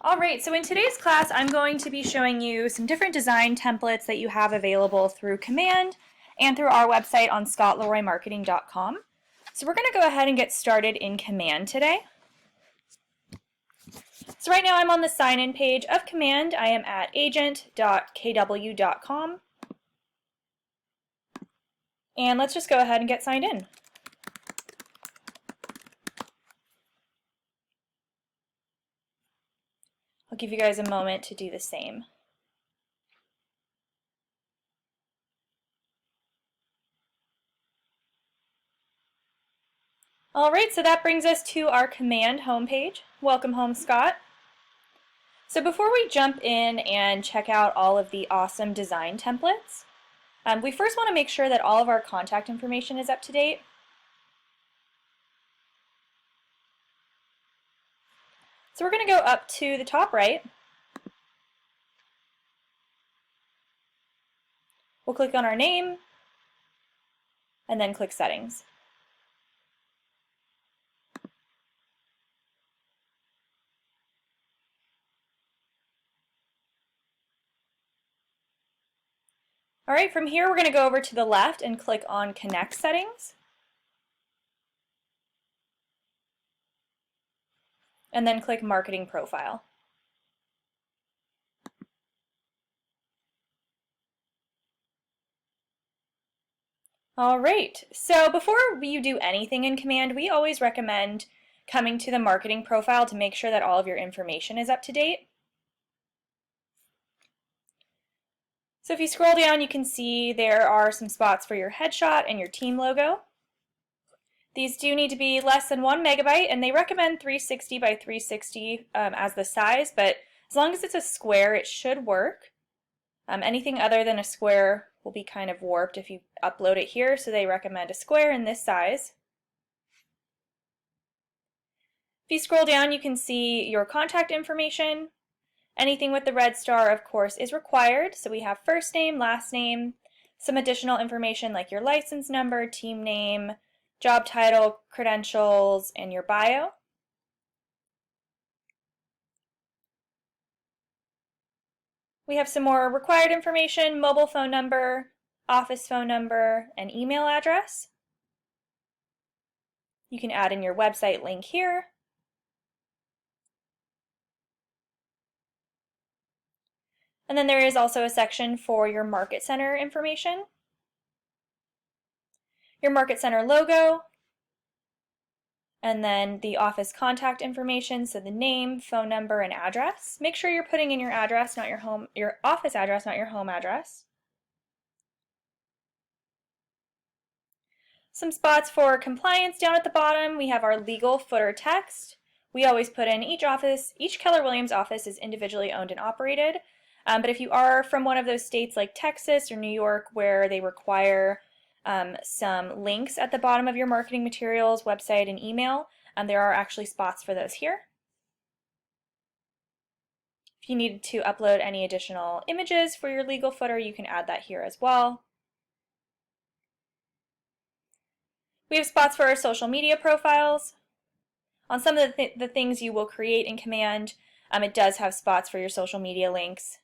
Alright, so in today's class I'm going to be showing you some different design templates that you have available through Command and through our website on scottleroymarketing.com. So we're going to go ahead and get started in Command today. So right now I'm on the sign-in page of Command. I am at agent.kw.com. And let's just go ahead and get signed in. I'll give you guys a moment to do the same. Alright, so that brings us to our Command homepage. Welcome home, Scott. So before we jump in and check out all of the awesome design templates, we first want to make sure that all of our contact information is up to date. So we're going to go up to the top right. We'll click on our name and then click Settings. Alright, from here we're going to go over to the left and click on Connect Settings. And then click Marketing Profile. Alright, so before you do anything in Command, we always recommend coming to the Marketing Profile to make sure that all of your information is up to date. So if you scroll down, you can see there are some spots for your headshot and your team logo. These do need to be less than 1 megabyte, and they recommend 360 by 360 as the size, but as long as it's a square, it should work. Anything other than a square will be kind of warped if you upload it here, so they recommend a square in this size. If you scroll down, you can see your contact information. Anything with the red star, of course, is required. So we have first name, last name, some additional information like your license number, team name, job title, credentials, and your bio. We have some more required information: mobile phone number, office phone number, and email address. You can add in your website link here. And then there is also a section for your Market Center information, your Market Center logo, and then the office contact information, so the name, phone number, and address. Make sure you're putting in your address, not your office address, not your home address. Some spots for compliance down at the bottom. We have our legal footer text. We always put in each Keller Williams office is individually owned and operated. But if you are from one of those states like Texas or New York where they require some links at the bottom of your marketing materials, website, and email, there are actually spots for those here. If you needed to upload any additional images for your legal footer, you can add that here as well. We have spots for our social media profiles. On some of the things you will create in Command, it does have spots for your social media links.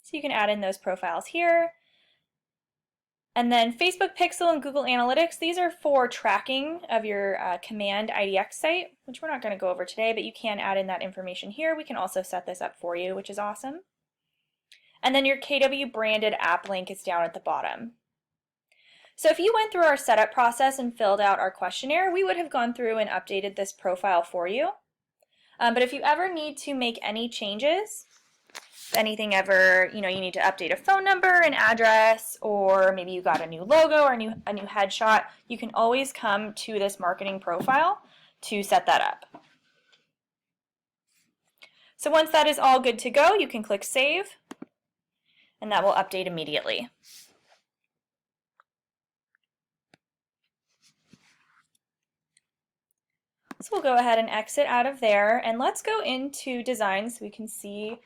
So you can add in those profiles here. And then Facebook Pixel and Google Analytics, these are for tracking of your Command IDX site, which we're not going to go over today, but you can add in that information here. We can also set this up for you, which is awesome. And then your KW branded app link is down at the bottom. So if you went through our setup process and filled out our questionnaire, we would have gone through and updated this profile for you. But if you ever need to make any changes, anything ever, you need to update a phone number, an address, or maybe you got a new logo or a new headshot, you can always come to this marketing profile to set that up. So once that is all good to go, you can click Save, and that will update immediately. So we'll go ahead and exit out of there, and let's go into design so we can see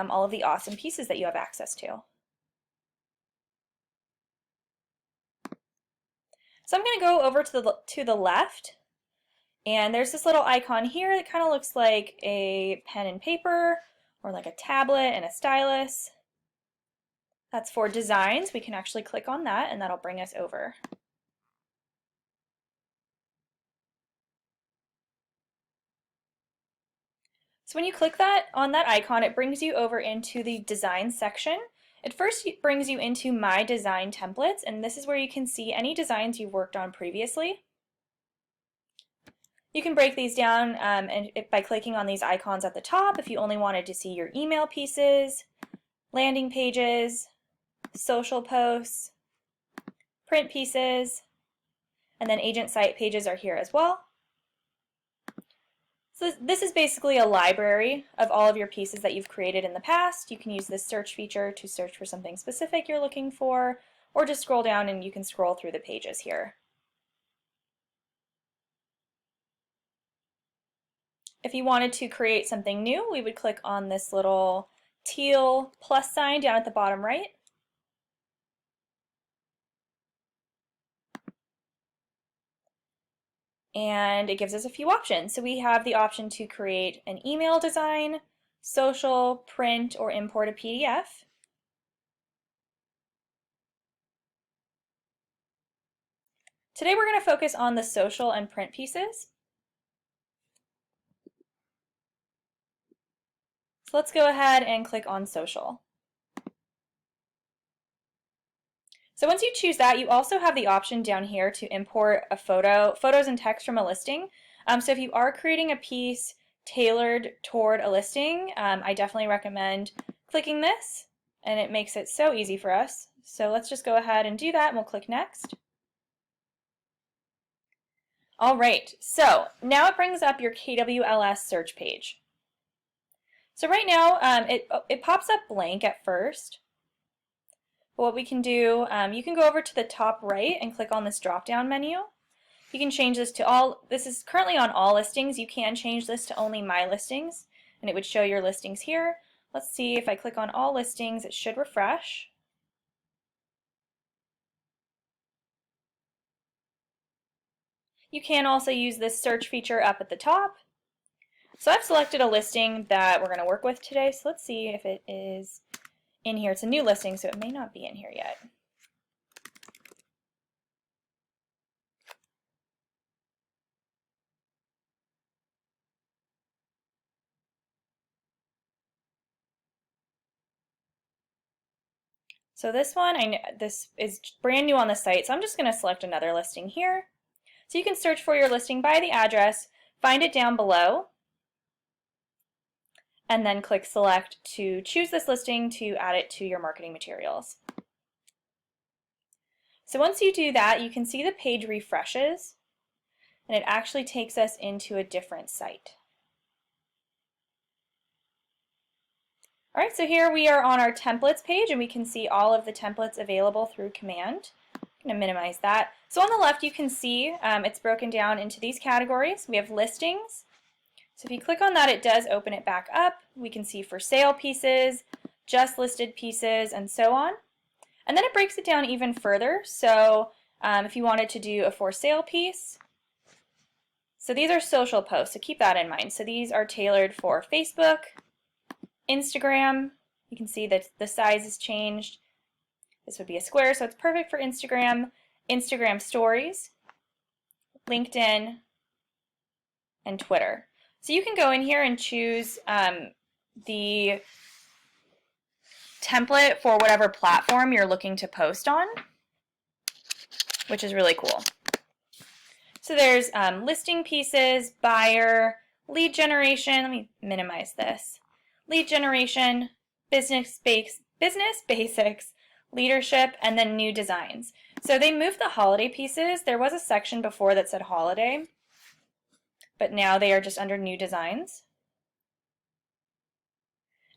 all of the awesome pieces that you have access to. So I'm going to go over to the left. And there's this little icon here that kind of looks like a pen and paper or like a tablet and a stylus. That's for designs. We can actually click on that and that'll bring us over. So when you click on that icon, it brings you over into the design section. It first brings you into My Design Templates, and this is where you can see any designs you've worked on previously. You can break these down by clicking on these icons at the top if you only wanted to see your email pieces, landing pages, social posts, print pieces, and then agent site pages are here as well. So this is basically a library of all of your pieces that you've created in the past. You can use this search feature to search for something specific you're looking for, or just scroll down and you can scroll through the pages here. If you wanted to create something new, we would click on this little teal plus sign down at the bottom right. And it gives us a few options. So we have the option to create an email design, social, print, or import a PDF. Today we're going to focus on the social and print pieces. So let's go ahead and click on social. So once you choose that, you also have the option down here to import a photos and text from a listing. So if you are creating a piece tailored toward a listing, I definitely recommend clicking this, and it makes it so easy for us. So let's just go ahead and do that, and we'll click next. All right, so now it brings up your KWLS search page. So right now, it pops up blank at first. But what we can do, you can go over to the top right and click on this drop-down menu. You can change this to all, this is currently on all listings. You can change this to only my listings, and it would show your listings here. Let's see, if I click on all listings, it should refresh. You can also use this search feature up at the top. So I've selected a listing that we're going to work with today, so let's see if it is in here. It's a new listing, so it may not be in here yet. So this one, this is brand new on the site, so I'm just going to select another listing here. So you can search for your listing by the address, find it down below, and then click select to choose this listing to add it to your marketing materials. So once you do that, you can see the page refreshes, and it actually takes us into a different site. All right, so here we are on our templates page, and we can see all of the templates available through command. I'm going to minimize that. So on the left, you can see it's broken down into these categories. We have listings. So if you click on that, it does open it back up. We can see for sale pieces, just listed pieces, and so on. And then it breaks it down even further. So if you wanted to do a for sale piece, so these are social posts, so keep that in mind. So these are tailored for Facebook, Instagram. You can see that the size is changed. This would be a square, so it's perfect for Instagram, Instagram stories, LinkedIn, and Twitter. So you can go in here and choose the template for whatever platform you're looking to post on, which is really cool. So there's listing pieces, buyer, lead generation. Let me minimize this. Lead generation, business basics, leadership, and then new designs. So they moved the holiday pieces. There was a section before that said holiday, but now they are just under new designs.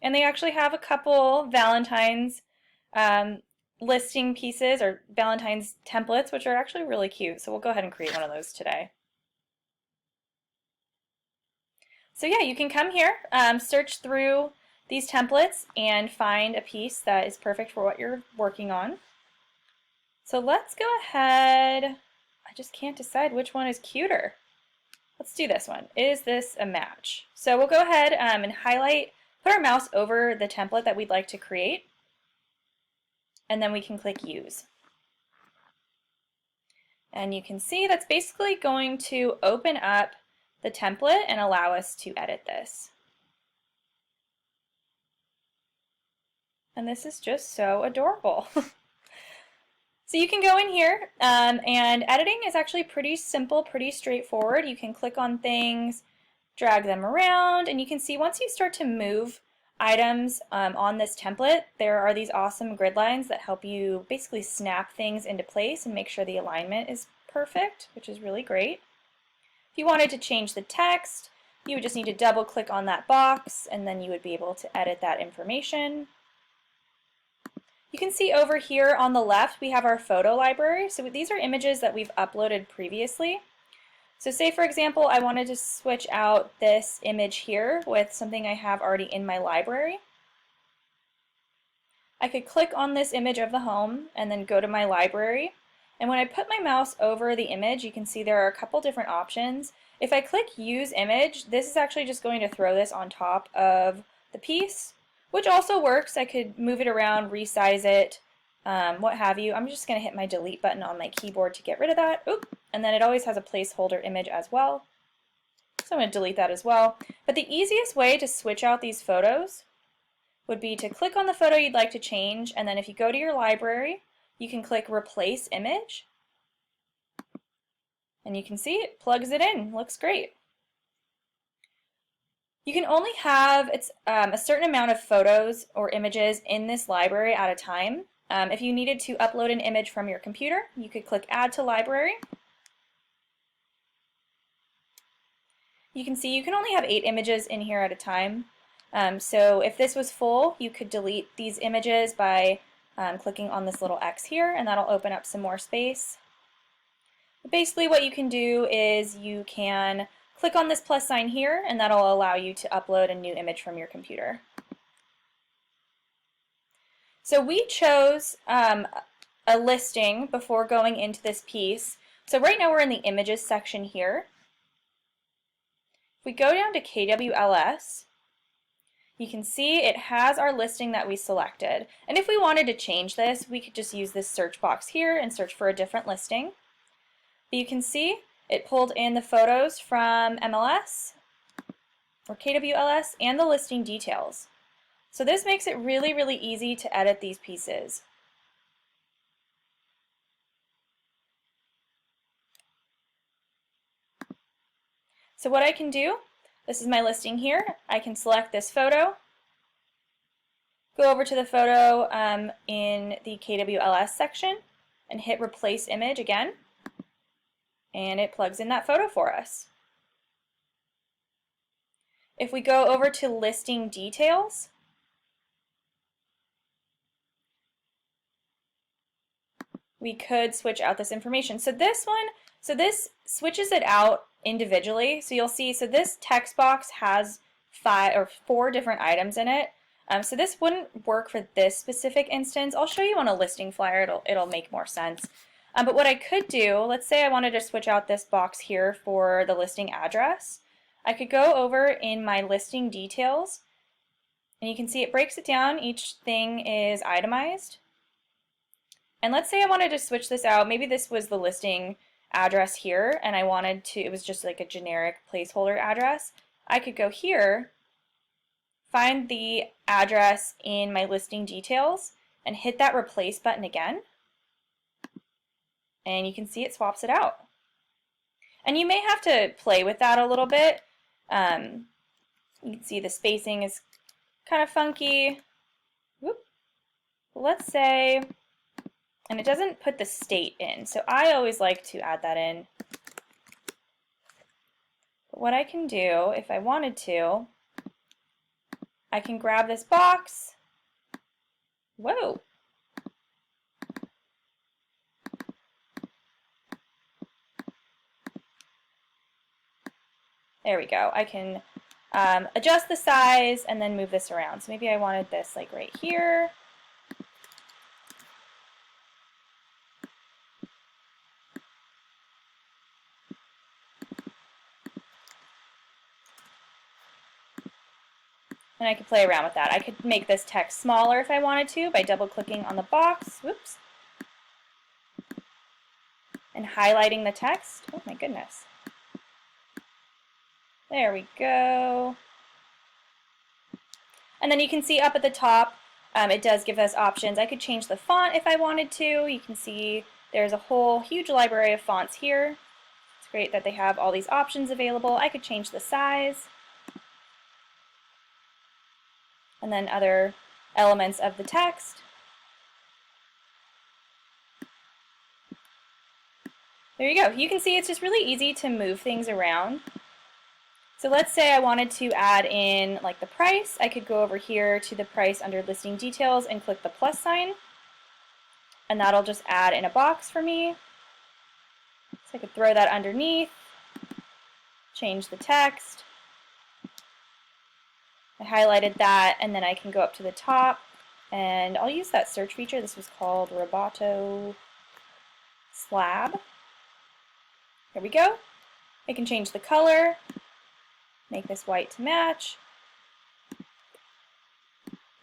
And they actually have a couple Valentine's listing pieces or Valentine's templates, which are actually really cute. So we'll go ahead and create one of those today. So yeah, you can come here, search through these templates and find a piece that is perfect for what you're working on. So let's go ahead. I just can't decide which one is cuter. Let's do this one. Is this a match? So we'll go ahead and highlight, put our mouse over the template that we'd like to create, and then we can click Use. And you can see that's basically going to open up the template and allow us to edit this. And this is just so adorable. So you can go in here and editing is actually pretty simple, pretty straightforward. You can click on things, drag them around, and you can see once you start to move items on this template, there are these awesome grid lines that help you basically snap things into place and make sure the alignment is perfect, which is really great. If you wanted to change the text, you would just need to double click on that box and then you would be able to edit that information. You can see over here on the left we have our photo library. So these are images that we've uploaded previously. So say for example I wanted to switch out this image here with something I have already in my library. I could click on this image of the home and then go to my library. And when I put my mouse over the image, you can see there are a couple different options. If I click Use Image, this is actually just going to throw this on top of the piece, which also works. I could move it around, resize it, what have you. I'm just going to hit my delete button on my keyboard to get rid of that. Oop. And then it always has a placeholder image as well. So I'm going to delete that as well. But the easiest way to switch out these photos would be to click on the photo you'd like to change, and then if you go to your library, you can click Replace Image. And you can see it plugs it in. Looks great. You can only have a certain amount of photos or images in this library at a time. If you needed to upload an image from your computer, you could click Add to Library. You can see you can only have 8 images in here at a time. So if this was full, you could delete these images by clicking on this little X here, and that'll open up some more space. But basically what you can do is you can click on this plus sign here, and that'll allow you to upload a new image from your computer. So we chose a listing before going into this piece. So right now we're in the images section here. If we go down to KWLS, you can see it has our listing that we selected. And if we wanted to change this, we could just use this search box here and search for a different listing. But you can see it pulled in the photos from MLS or KWLS and the listing details. So this makes it really, really easy to edit these pieces. So what I can do, this is my listing here. I can select this photo, go over to the photo in the KWLS section and hit Replace Image again, and it plugs in that photo for us. If we go over to Listing Details, we could switch out this information. So this switches it out individually. So you'll see, so this text box has 4 different items in it. So this wouldn't work for this specific instance. I'll show you on a listing flyer, it'll make more sense. But what I could do, let's say I wanted to switch out this box here for the listing address. I could go over in my listing details, and you can see it breaks it down. Each thing is itemized. And let's say I wanted to switch this out. Maybe this was the listing address here, and I wanted to, it was just like a generic placeholder address. I could go here, find the address in my listing details, and hit that Replace button again. And you can see it swaps it out. And you may have to play with that a little bit. You can see the spacing is kind of funky. Whoop. Let's say, and it doesn't put the state in, so I always like to add that in. But what I can do, if I wanted to, I can grab this box. Whoa! There we go. I can adjust the size and then move this around. So maybe I wanted this like right here. And I could play around with that. I could make this text smaller if I wanted to by double-clicking on the box, whoops, and highlighting the text. Oh my goodness. There we go. And then you can see up at the top, it does give us options. I could change the font if I wanted to. You can see there's a whole huge library of fonts here. It's great that they have all these options available. I could change the size. And then other elements of the text. There you go. You can see it's just really easy to move things around. So let's say I wanted to add in like the price. I could go over here to the price under listing details and click the plus sign. And that'll just add in a box for me. So I could throw that underneath, change the text. I highlighted that, and then I can go up to the top, and I'll use that search feature. This was called Roboto Slab. There we go. I can change the color, make this white to match,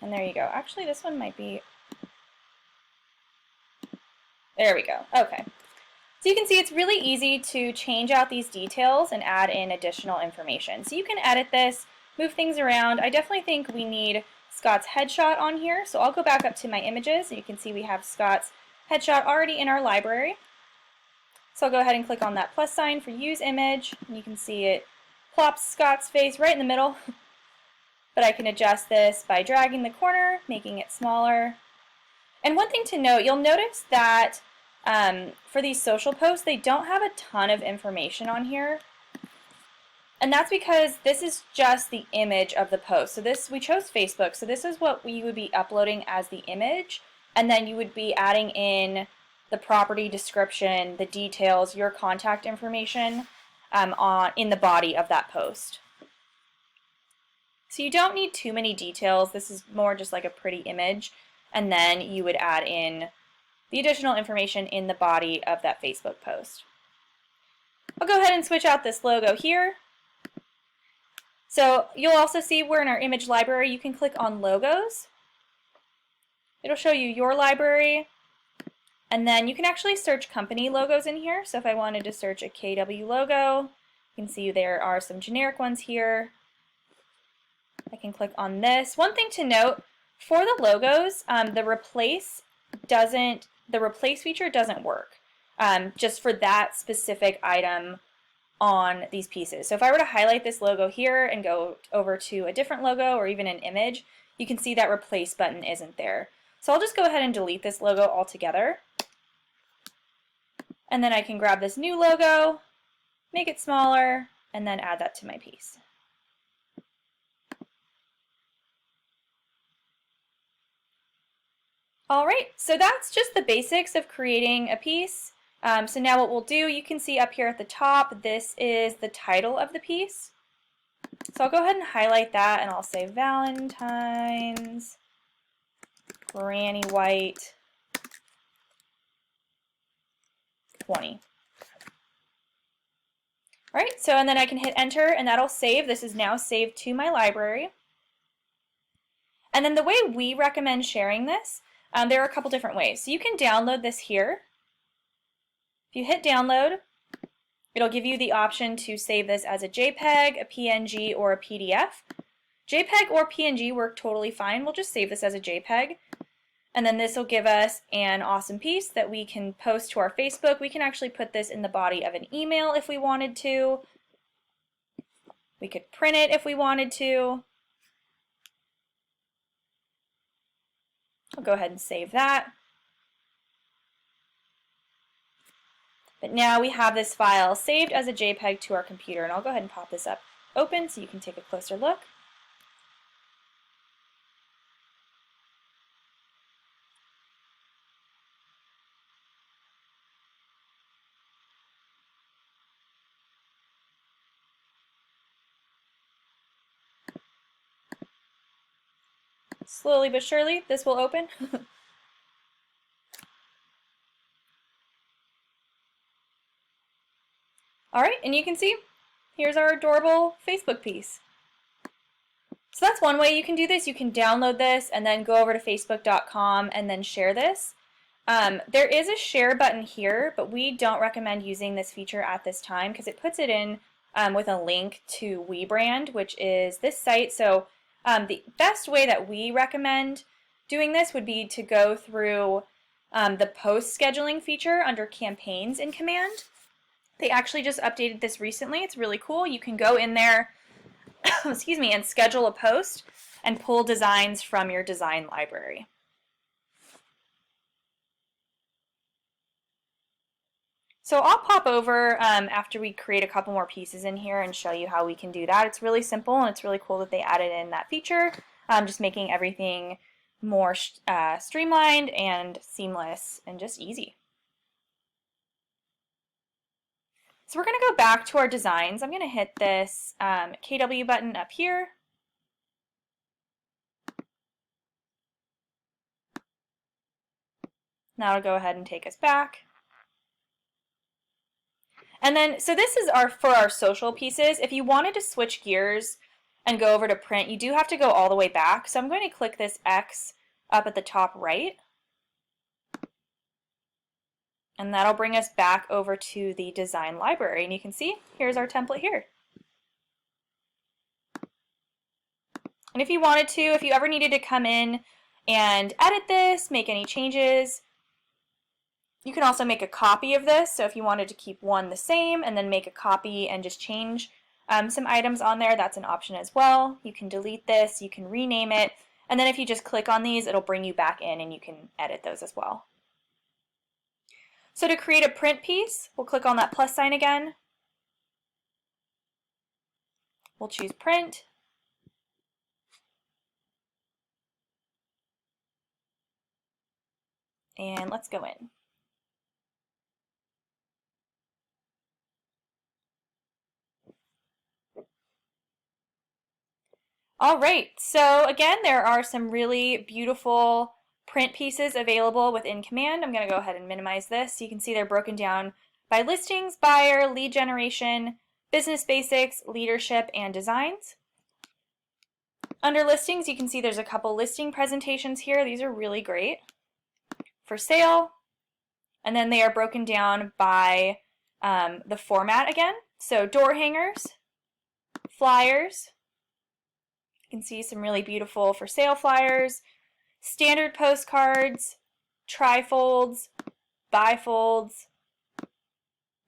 and there you go. Actually, this one might be, there we go. Okay. So you can see it's really easy to change out these details and add in additional information. So you can edit this, move things around. I definitely think we need Scott's headshot on here, so I'll go back up to my images, and you can see we have Scott's headshot already in our library. So I'll go ahead and click on that plus sign for use image, and you can see it plops Scott's face right in the middle. But I can adjust this by dragging the corner, making it smaller. And one thing to note, you'll notice that for these social posts, they don't have a ton of information on here. And that's because this is just the image of the post. So this, we chose Facebook, so this is what we would be uploading as the image, and then you would be adding in the property description, the details, your contact information in the body of that post. So you don't need too many details. This is more just like a pretty image, and then you would add in the additional information in the body of that Facebook post. I'll go ahead and switch out this logo here. So you'll also see we're in our image library. You can click on logos. It'll show you your library, and then you can actually search company logos in here. So if I wanted to search a KW logo, you can see there are some generic ones here. I can click on this. One thing to note, for the logos, the replace feature doesn't work just for that specific item on these pieces. So if I were to highlight this logo here and go over to a different logo or even an image, you can see that replace button isn't there. So I'll just go ahead and delete this logo altogether. And then I can grab this new logo, make it smaller, and then add that to my piece. All right, so that's just the basics of creating a piece. So now what we'll do, you can see up here at the top, this is the title of the piece. So I'll go ahead and highlight that, and I'll say Valentine's Granny White 20. All right, so and then I can hit enter, and that'll save. This is now saved to my library. And then the way we recommend sharing this, there are a couple different ways. So you can download this here. If you hit download, it'll give you the option to save this as a JPEG, a PNG, or a PDF. JPEG or PNG work totally fine. We'll just save this as a JPEG. And then this will give us an awesome piece that we can post to our Facebook. We can actually put this in the body of an email if we wanted to. We could print it if we wanted to. I'll go ahead and save that. But now we have this file saved as a JPEG to our computer, and I'll go ahead and pop this up open so you can take a closer look. Slowly but surely, this will open. All right, and you can see, here's our adorable Facebook piece. So that's one way you can do this. You can download this and then go over to facebook.com and then share this. There is a share button here, but we don't recommend using this feature at this time because it puts it in with a link to WeBrand, which is this site. So the best way that we recommend doing this would be to go through the post scheduling feature under campaigns in Command. They actually just updated this recently. It's really cool. You can go in there, excuse me, and schedule a post and pull designs from your design library. So I'll pop over after we create a couple more pieces in here and show you how we can do that. It's really simple and it's really cool that they added in that feature, just making everything more streamlined and seamless and just easy. So we're going to go back to our designs. I'm going to hit this KW button up here. Now it'll go ahead and take us back. And then, so this is for our social pieces. If you wanted to switch gears and go over to print, you do have to go all the way back. So I'm going to click this X up at the top right. And that'll bring us back over to the design library. And you can see, here's our template here. And if you wanted to, if you ever needed to come in and edit this, make any changes, you can also make a copy of this. So if you wanted to keep one the same and then make a copy and just change some items on there, that's an option as well. You can delete this, you can rename it, and then if you just click on these, it'll bring you back in and you can edit those as well. So to create a print piece, we'll click on that plus sign again. We'll choose print. And let's go in. All right, so again, there are some really beautiful print pieces available within Command. I'm going to go ahead and minimize this. You can see they're broken down by listings, buyer, lead generation, business basics, leadership, and designs. Under listings, you can see there's a couple listing presentations here. These are really great. For sale, and then they are broken down by the format again. So door hangers, flyers. You can see some really beautiful for sale flyers, standard postcards, trifolds, bifolds,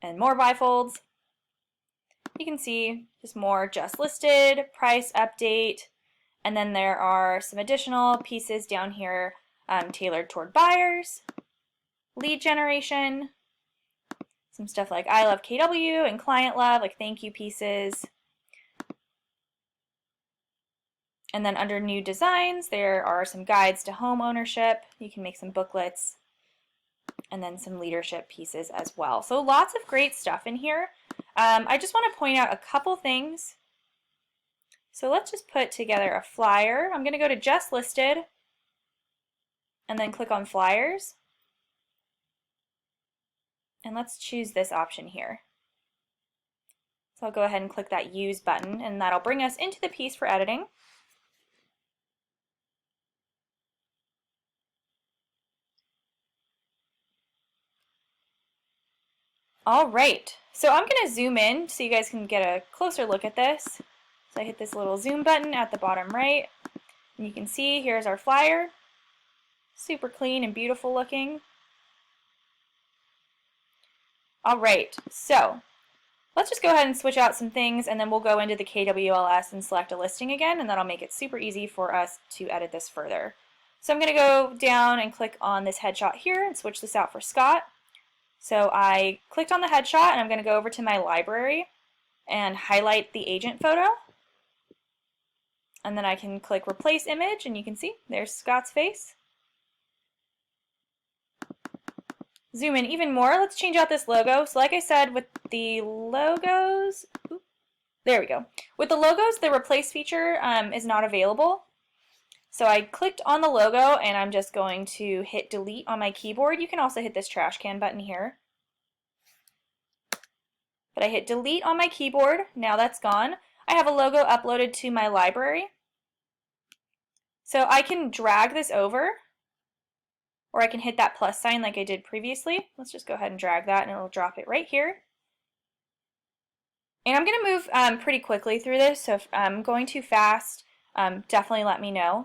and more bifolds. You can see just more just listed, price update, and then there are some additional pieces down here tailored toward buyers, lead generation, some stuff like I love KW and client love, like thank you pieces. And then under new designs, there are some guides to home ownership. You can make some booklets and then some leadership pieces as well. So lots of great stuff in here. I just want to point out a couple things. So let's just put together a flyer. I'm going to go to just listed and then click on flyers. And let's choose this option here. So I'll go ahead and click that use button and that'll bring us into the piece for editing. All right, so I'm going to zoom in so you guys can get a closer look at this. So I hit this little zoom button at the bottom right, and you can see here's our flyer. Super clean and beautiful looking. All right, so let's just go ahead and switch out some things, and then we'll go into the KWLS and select a listing again, and that'll make it super easy for us to edit this further. So I'm going to go down and click on this headshot here and switch this out for Scott. So I clicked on the headshot and I'm going to go over to my library and highlight the agent photo. And then I can click replace image and you can see there's Scott's face. Zoom in even more. Let's change out this logo. So like I said, with the logos, there we go. With the logos, the replace feature is not available. So I clicked on the logo and I'm just going to hit delete on my keyboard. You can also hit this trash can button here. But I hit delete on my keyboard. Now that's gone. I have a logo uploaded to my library. So I can drag this over, or I can hit that plus sign like I did previously. Let's just go ahead and drag that and it'll drop it right here. And I'm going to move pretty quickly through this, so if I'm going too fast, definitely let me know.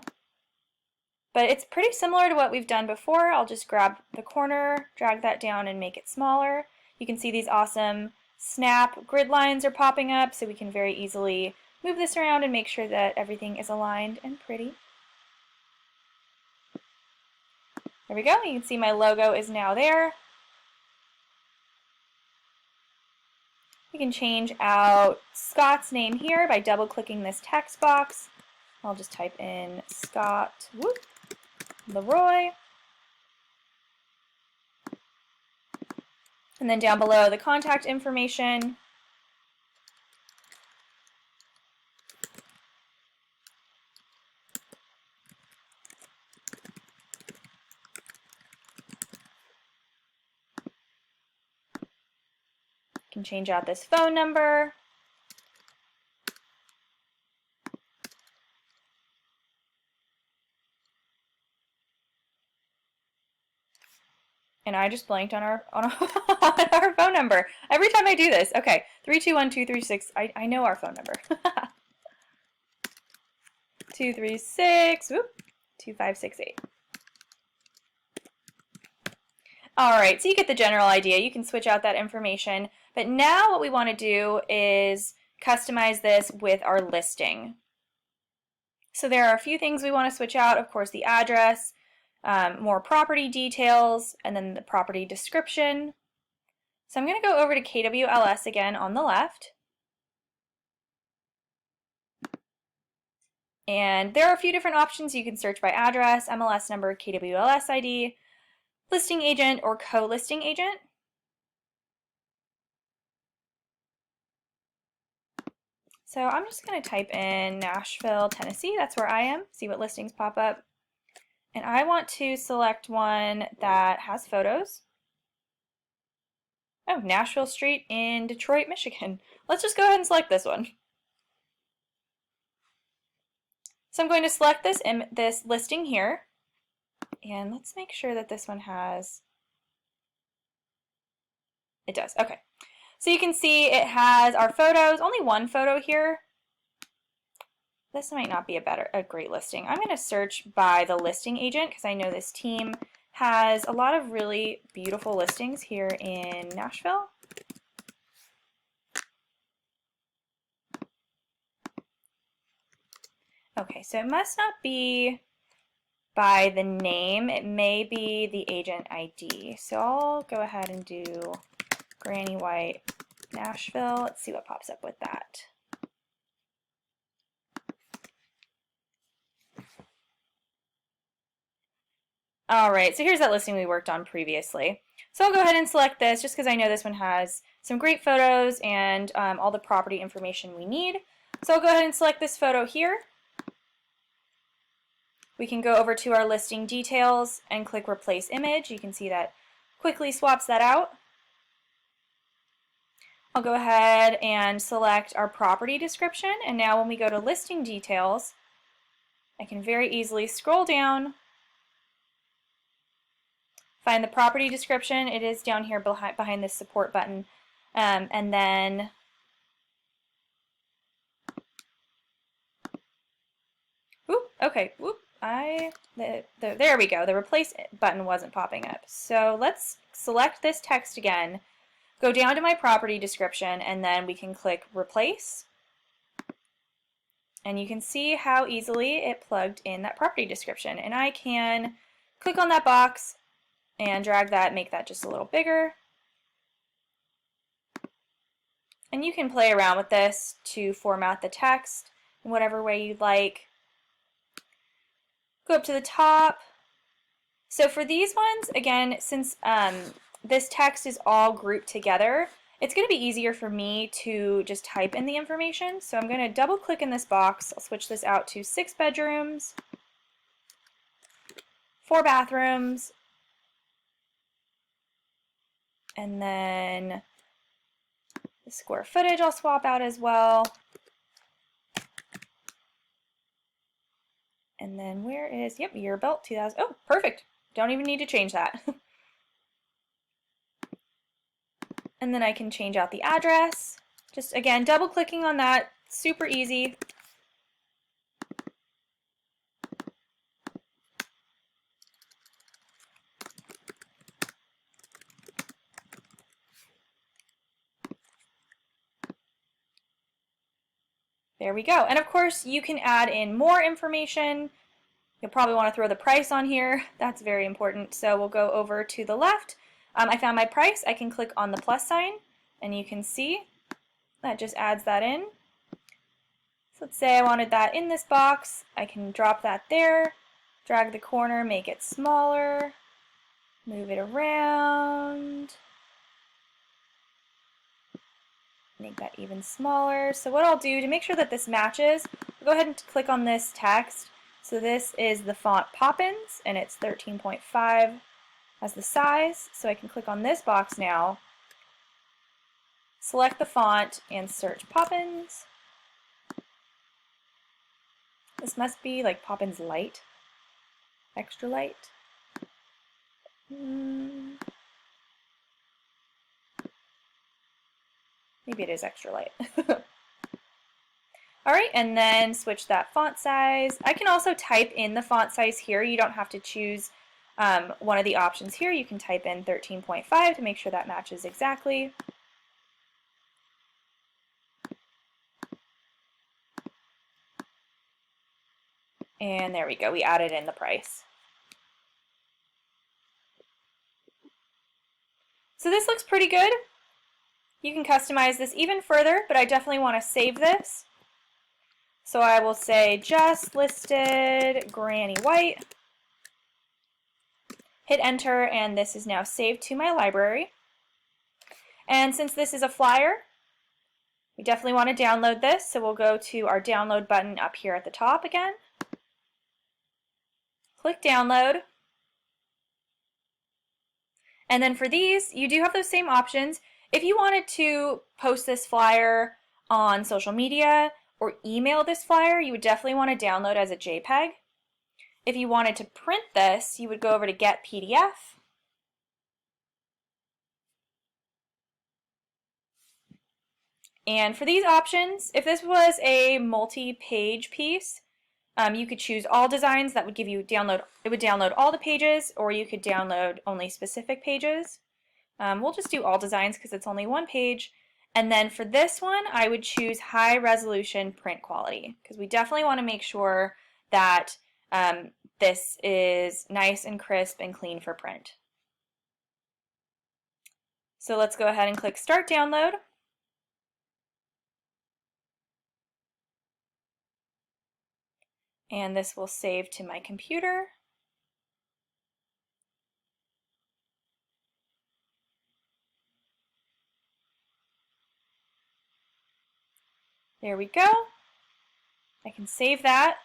But it's pretty similar to what we've done before. I'll just grab the corner, drag that down and make it smaller. You can see these awesome snap grid lines are popping up, so we can very easily move this around and make sure that everything is aligned and pretty. There we go. You can see my logo is now there. We can change out Scott's name here by double-clicking this text box. I'll just type in Scott Leroy. And then down below, the contact information. You can change out this phone number. And I just blanked on our on our phone number. Every time I do this. Okay, 321-236. I know our phone number. 236, 2568. Alright, so you get the general idea. You can switch out that information. But now what we want to do is customize this with our listing. So there are a few things we want to switch out. Of course, the address, more property details, and then the property description. So I'm going to go over to KWLS again on the left. And there are a few different options. You can search by address, MLS number, KWLS ID, listing agent, or co-listing agent. So I'm just going to type in Nashville, Tennessee. That's where I am. See what listings pop up. And I want to select one that has photos. Oh, Nashville Street in Detroit, Michigan. Let's just go ahead and select this one. So I'm going to select this listing here. And let's make sure that this one has... It does. Okay. So you can see it has our photos. Only one photo here. This might not be a great listing. I'm going to search by the listing agent because I know this team has a lot of really beautiful listings here in Nashville. Okay, so it must not be by the name. It may be the agent ID. So I'll go ahead and do Granny White Nashville. Let's see what pops up with that. Alright, so here's that listing we worked on previously. So I'll go ahead and select this just because I know this one has some great photos and all the property information we need. So I'll go ahead and select this photo here. We can go over to our listing details and click Replace Image. You can see that quickly swaps that out. I'll go ahead and select our property description, and now when we go to listing details, I can very easily scroll down, find the property description. It is down here behind this support button, and then okay, there we go. The replace button wasn't popping up. So let's select this text again, go down to my property description, and then we can click replace. And you can see how easily it plugged in that property description. And I can click on that box and drag that, make that just a little bigger. And you can play around with this to format the text in whatever way you'd like. Go up to the top. So for these ones, again, since this text is all grouped together, it's going to be easier for me to just type in the information. So I'm going to double click in this box. I'll switch this out to 6 bedrooms, 4 bathrooms, and then the square footage I'll swap out as well. And then where is, yep, year built 2000. Oh, perfect. Don't even need to change that. And then I can change out the address. Just again, double clicking on that, super easy. There we go. And of course, you can add in more information. You'll probably want to throw the price on here. That's very important. So we'll go over to the left. I found my price. I can click on the plus sign, and you can see that just adds that in. So let's say I wanted that in this box. I can drop that there, drag the corner, make it smaller, move it around, make that even smaller. So what I'll do to make sure that this matches, I'll go ahead and click on this text. So this is the font Poppins, and it's 13.5 as the size. So I can click on this box now, select the font, and search Poppins. This must be like Poppins Light, extra light. Maybe it is extra light. Alright, and then switch that font size. I can also type in the font size here. You don't have to choose one of the options here. You can type in 13.5 to make sure that matches exactly. And there we go, we added in the price. So this looks pretty good. You can customize this even further, but I definitely want to save this. So I will say just listed Granny White. Hit enter, and this is now saved to my library. And since this is a flyer, we definitely want to download this, so we'll go to our download button up here at the top again. Click download. And then for these, you do have those same options. If you wanted to post this flyer on social media or email this flyer, you would definitely want to download as a JPEG. If you wanted to print this, you would go over to Get PDF. And for these options, if this was a multi-page piece, you could choose all designs. That would give you download. It would download all the pages, or you could download only specific pages. We'll just do all designs because it's only one page. And then for this one, I would choose high resolution print quality because we definitely want to make sure that this is nice and crisp and clean for print. So let's go ahead and click Start Download. And this will save to my computer. There we go. I can save that.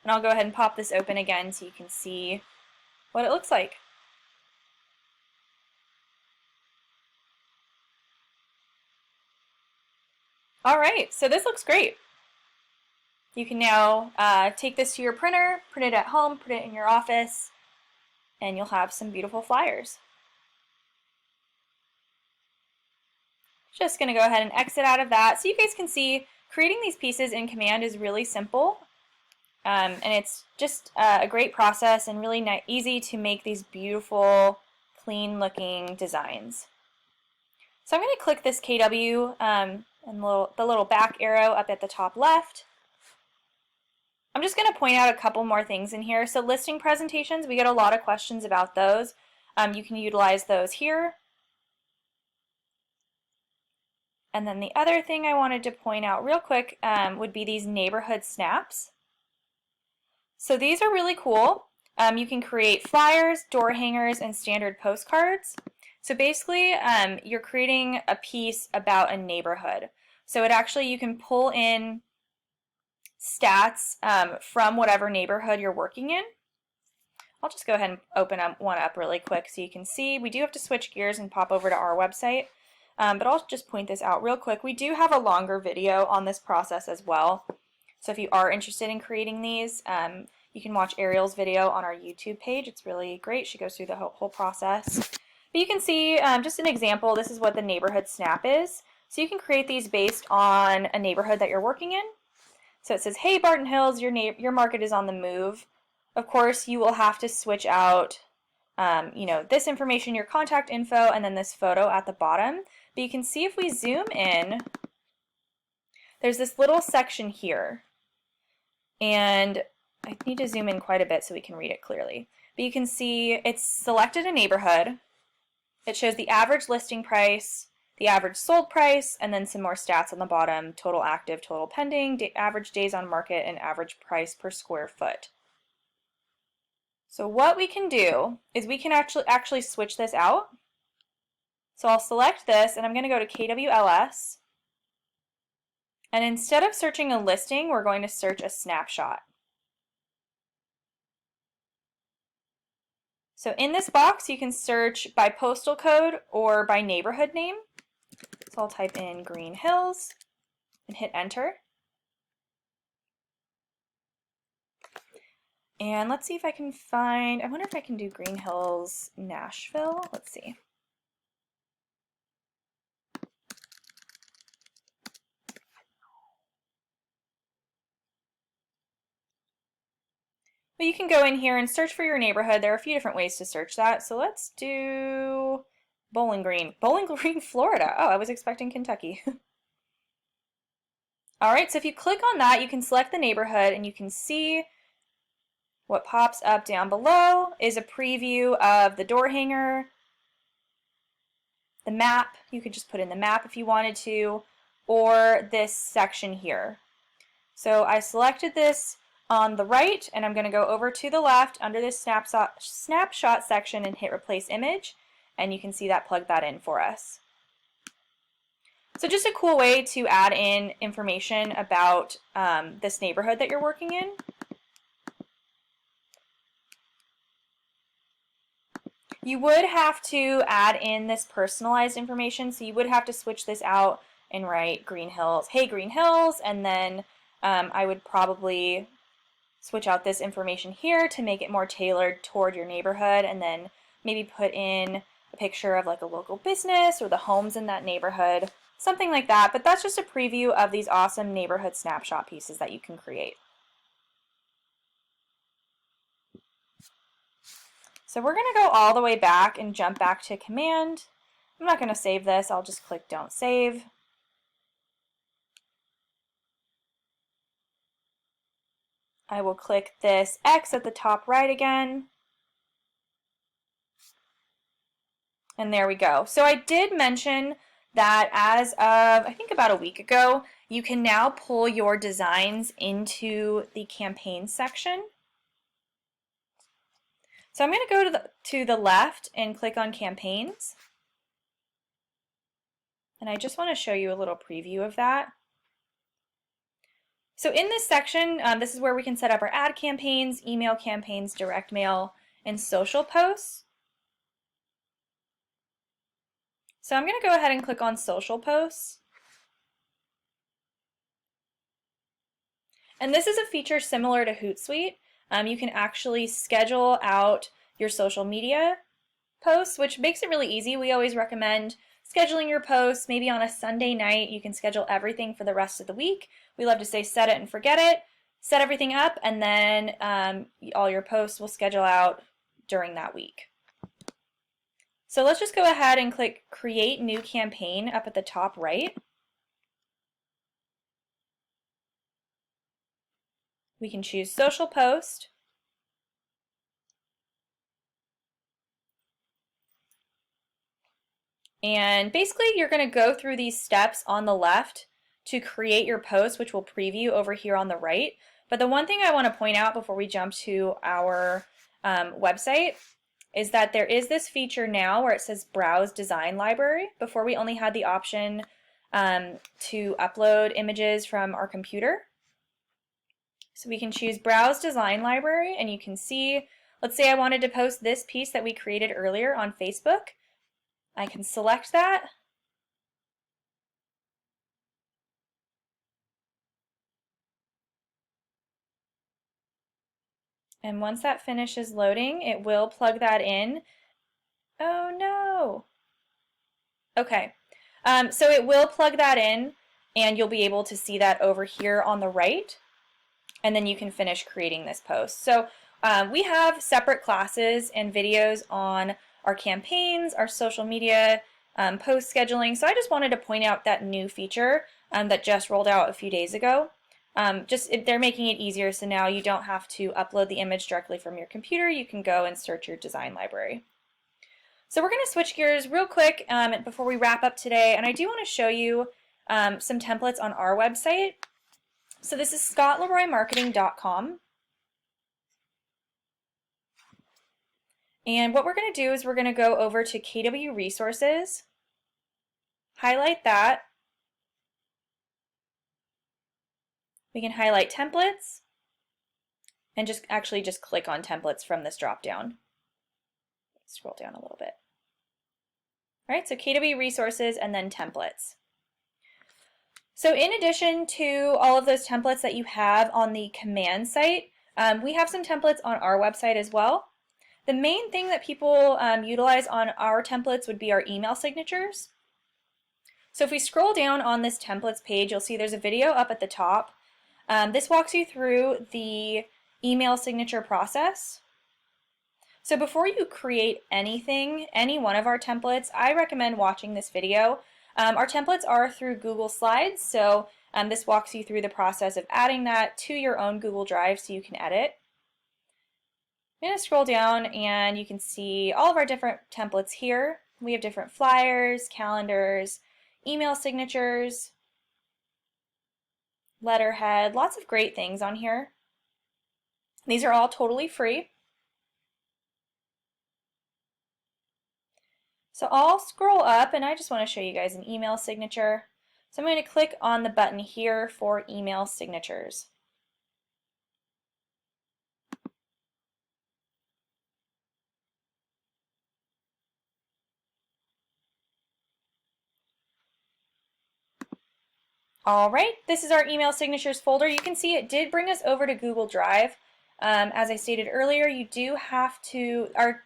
And I'll go ahead and pop this open again so you can see what it looks like. All right, so this looks great. You can now take this to your printer, print it at home, print it in your office, and you'll have some beautiful flyers. Just going to go ahead and exit out of that. So you guys can see creating these pieces in Command is really simple. And it's just a great process and really easy to make these beautiful, clean looking designs. So I'm going to click this KW and the little back arrow up at the top left. I'm just going to point out a couple more things in here. So listing presentations, we get a lot of questions about those. You can utilize those here. And then the other thing I wanted to point out real quick would be these neighborhood snaps. So these are really cool. You can create flyers, door hangers, and standard postcards. So basically, you're creating a piece about a neighborhood. So it actually, you can pull in stats from whatever neighborhood you're working in. I'll just go ahead and open one up really quick so you can see. We do have to switch gears and pop over to our website, but I'll just point this out real quick. We do have a longer video on this process as well. So if you are interested in creating these, You can watch Ariel's video on our YouTube page. It's really great. She goes through the whole process. But you can see just an example. This is what the neighborhood snap is. So you can create these based on a neighborhood that you're working in. So it says, hey, Barton Hills, your market is on the move. Of course, you will have to switch out this information, your contact info, and then this photo at the bottom. But you can see if we zoom in, there's this little section here. And I need to zoom in quite a bit so we can read it clearly. But you can see it's selected a neighborhood. It shows the average listing price, the average sold price, and then some more stats on the bottom: total active, total pending, average days on market, and average price per square foot. So what we can do is we can actually switch this out. So I'll select this, and I'm going to go to KWLS. And instead of searching a listing, we're going to search a snapshot. So in this box, you can search by postal code or by neighborhood name. So I'll type in Green Hills and hit enter. And let's see if I can find, I wonder if I can do Green Hills, Nashville. Let's see. Well, you can go in here and search for your neighborhood. There are a few different ways to search that. So let's do Bowling Green. Bowling Green, Florida. Oh, I was expecting Kentucky. All right, so if you click on that, you can select the neighborhood, and you can see what pops up down below is a preview of the door hanger, the map. You could just put in the map if you wanted to, or this section here. So I selected this on the right, and I'm going to go over to the left under this snapshot section and hit replace image, and you can see that plugged that in for us. So just a cool way to add in information about this neighborhood that you're working in. You would have to add in this personalized information, so you would have to switch this out and write Green Hills, hey Green Hills, and then I would probably switch out this information here to make it more tailored toward your neighborhood, and then maybe put in a picture of like a local business or the homes in that neighborhood, something like that. But that's just a preview of these awesome neighborhood snapshot pieces that you can create. So we're going to go all the way back and jump back to command. I'm not going to save this. I'll just click don't save. I will click this X at the top right again. And there we go. So I did mention that as of, I think about a week ago, you can now pull your designs into the campaign section. So I'm going to go to the left and click on campaigns. And I just want to show you a little preview of that. So in this section, this is where we can set up our ad campaigns, email campaigns, direct mail, and social posts. So I'm going to go ahead and click on social posts. And this is a feature similar to Hootsuite. You can actually schedule out your social media posts, which makes it really easy. We always recommend scheduling your posts maybe on a Sunday night. You can schedule everything for the rest of the week. We love to say set it and forget it. Set everything up, and then all your posts will schedule out during that week. So let's just go ahead and click Create New Campaign up at the top right. We can choose Social Post. And basically you're going to go through these steps on the left to create your post, which will preview over here on the right. But the one thing I want to point out before we jump to our website is that there is this feature now where it says Browse Design Library. Before, we only had the option to upload images from our computer. So we can choose Browse Design Library, and you can see, let's say I wanted to post this piece that we created earlier on Facebook. I can select that. And once that finishes loading, it will plug that in. Oh no! Okay, so it will plug that in and you'll be able to see that over here on the right, and then you can finish creating this post. So we have separate classes and videos on our campaigns, our social media, post scheduling. So I just wanted to point out that new feature that just rolled out a few days ago. They're making it easier, so now you don't have to upload the image directly from your computer. You can go and search your design library. So we're going to switch gears real quick before we wrap up today, and I do want to show you some templates on our website. So this is scottleroymarketing.com. And what we're going to do is we're going to go over to KW Resources, highlight that. We can highlight templates and just click on templates from this drop down. Scroll down a little bit. All right, so KW Resources and then templates. So in addition to all of those templates that you have on the command site, we have some templates on our website as well. The main thing that people utilize on our templates would be our email signatures. So if we scroll down on this templates page, you'll see there's a video up at the top. This walks you through the email signature process. So before you create anything, any one of our templates, I recommend watching this video. Our templates are through Google Slides, so this walks you through the process of adding that to your own Google Drive so you can edit. I'm going to scroll down and you can see all of our different templates here. We have different flyers, calendars, email signatures, letterhead, lots of great things on here. These are all totally free. So I'll scroll up and I just want to show you guys an email signature. So I'm going to click on the button here for email signatures. All right, this is our email signatures folder. You can see it did bring us over to Google Drive. As I stated earlier, you do have to, our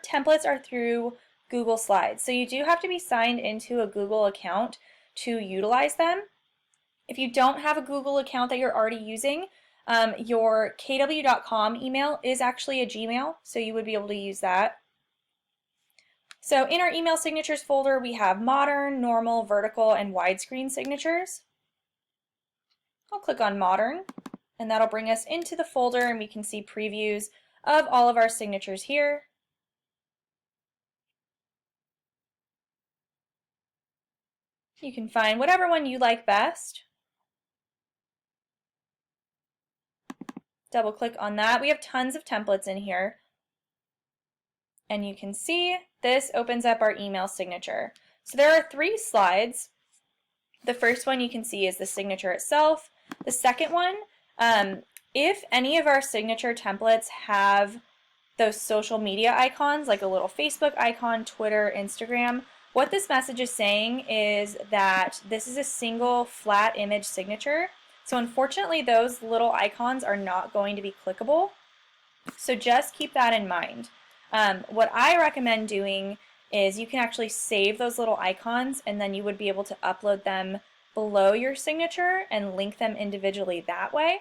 templates are through Google Slides. So you do have to be signed into a Google account to utilize them. If you don't have a Google account that you're already using, your kw.com email is actually a Gmail, so you would be able to use that. So in our email signatures folder, we have modern, normal, vertical, and widescreen signatures. I'll click on modern, and that'll bring us into the folder, and we can see previews of all of our signatures here. You can find whatever one you like best. Double click on that. We have tons of templates in here. And you can see this opens up our email signature. So there are 3 slides. The first one you can see is the signature itself. The second one, if any of our signature templates have those social media icons, like a little Facebook icon, Twitter, Instagram, what this message is saying is that this is a single flat image signature. So unfortunately, those little icons are not going to be clickable. So just keep that in mind. What I recommend doing is you can actually save those little icons and then you would be able to upload them below your signature and link them individually that way.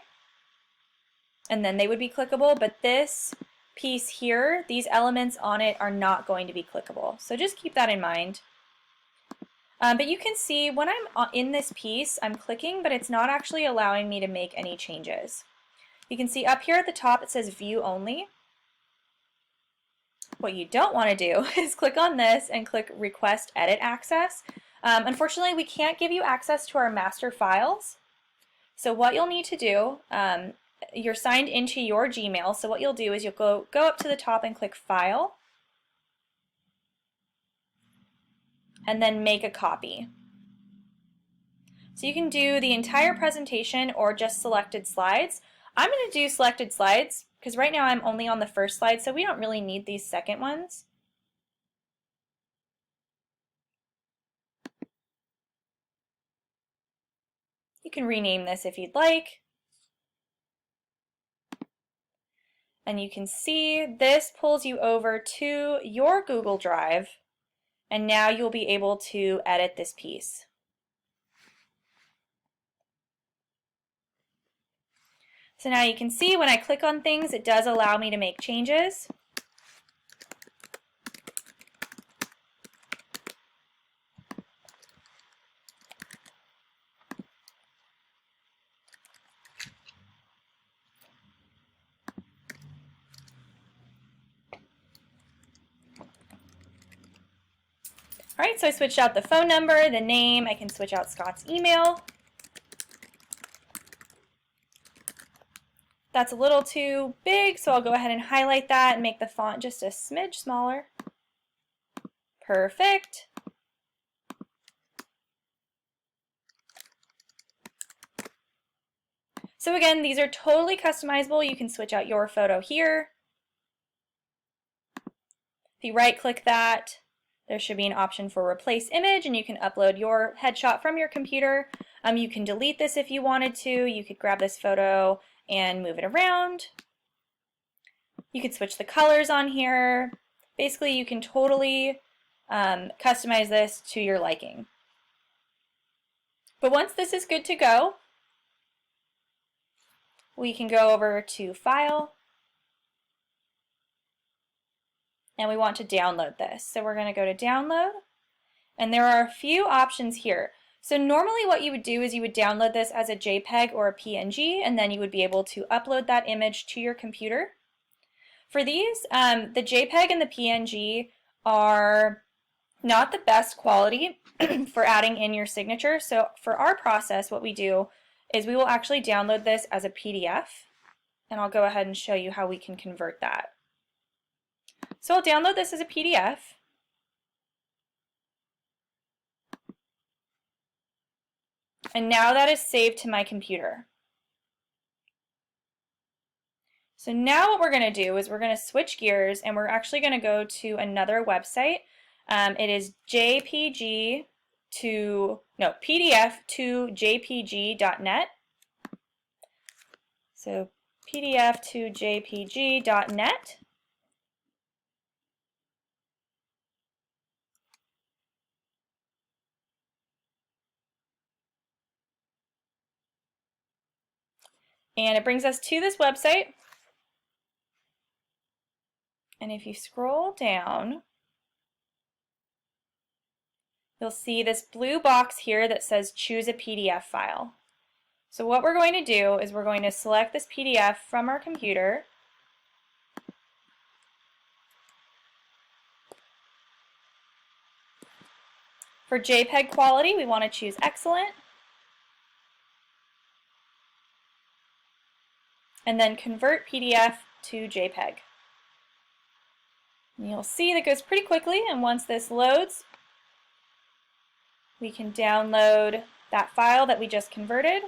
And then they would be clickable, but this piece here, these elements on it are not going to be clickable. So just keep that in mind. But you can see when I'm in this piece, I'm clicking, but it's not actually allowing me to make any changes. You can see up here at the top it says view only. What you don't want to do is click on this and click request edit access. Unfortunately, we can't give you access to our master files. So what you'll need to do, you're signed into your Gmail, so what you'll do is you'll go up to the top and click File, and then make a copy. So you can do the entire presentation or just selected slides. I'm going to do selected slides because right now I'm only on the first slide, so we don't really need these second ones. You can rename this if you'd like. And you can see this pulls you over to your Google Drive, and now you'll be able to edit this piece. So now you can see when I click on things, it does allow me to make changes. All right, so I switched out the phone number, the name. I can switch out Scott's email. That's a little too big, so I'll go ahead and highlight that and make the font just a smidge smaller. Perfect. So again, these are totally customizable. You can switch out your photo here. If you right-click that, there should be an option for replace image, and you can upload your headshot from your computer. You can delete this if you wanted to. You could grab this photo and move it around. You could switch the colors on here. Basically, you can totally customize this to your liking. But once this is good to go, we can go over to File, and we want to download this. So we're going to go to Download, and there are a few options here. So normally what you would do is you would download this as a JPEG or a PNG, and then you would be able to upload that image to your computer. For these, the JPEG and the PNG are not the best quality for adding in your signature. So for our process, what we do is we will actually download this as a PDF, and I'll go ahead and show you how we can convert that. So I'll download this as a PDF. And now that is saved to my computer. So now what we're going to do is we're going to switch gears, and we're actually going to go to another website. It is PDF to jpg.net. So PDF to jpg.net. And it brings us to this website. And if you scroll down, you'll see this blue box here that says choose a PDF file. So what we're going to do is we're going to select this PDF from our computer. For JPEG quality, we want to choose excellent. And then convert PDF to JPEG. And you'll see that goes pretty quickly, and once this loads, we can download that file that we just converted.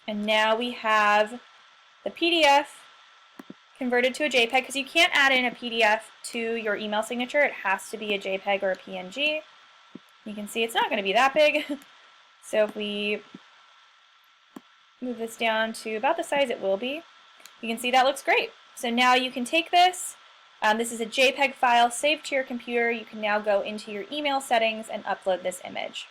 And now we have the PDF converted to a JPEG, because you can't add in a PDF to your email signature. It has to be a JPEG or a PNG. You can see it's not going to be that big. So if we move this down to about the size it will be, you can see that looks great. So now you can take this. This is a JPEG file saved to your computer. You can now go into your email settings and upload this image.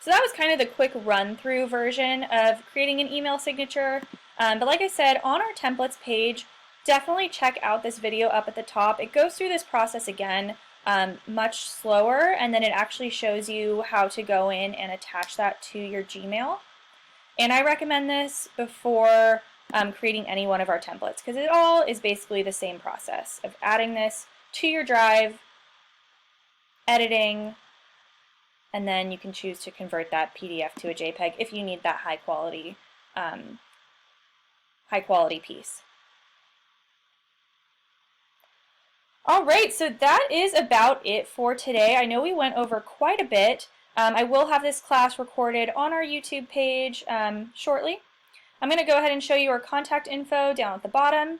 So that was kind of the quick run-through version of creating an email signature. But like I said, on our templates page, definitely check out this video up at the top. It goes through this process again much slower, and then it actually shows you how to go in and attach that to your Gmail. And I recommend this before creating any one of our templates, because it all is basically the same process of adding this to your drive, editing, and then you can choose to convert that PDF to a JPEG if you need that high quality piece. All right, so that is about it for today. I know we went over quite a bit. I will have this class recorded on our YouTube page shortly. I'm going to go ahead and show you our contact info down at the bottom.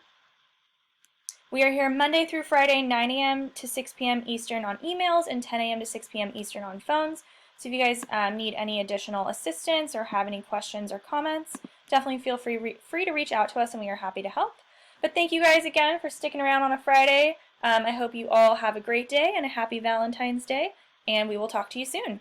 We are here Monday through Friday, 9 a.m. to 6 p.m. Eastern on emails and 10 a.m. to 6 p.m. Eastern on phones. So if you guys need any additional assistance or have any questions or comments, definitely feel free to reach out to us and we are happy to help. But thank you guys again for sticking around on a Friday. I hope you all have a great day and a happy Valentine's Day, and we will talk to you soon.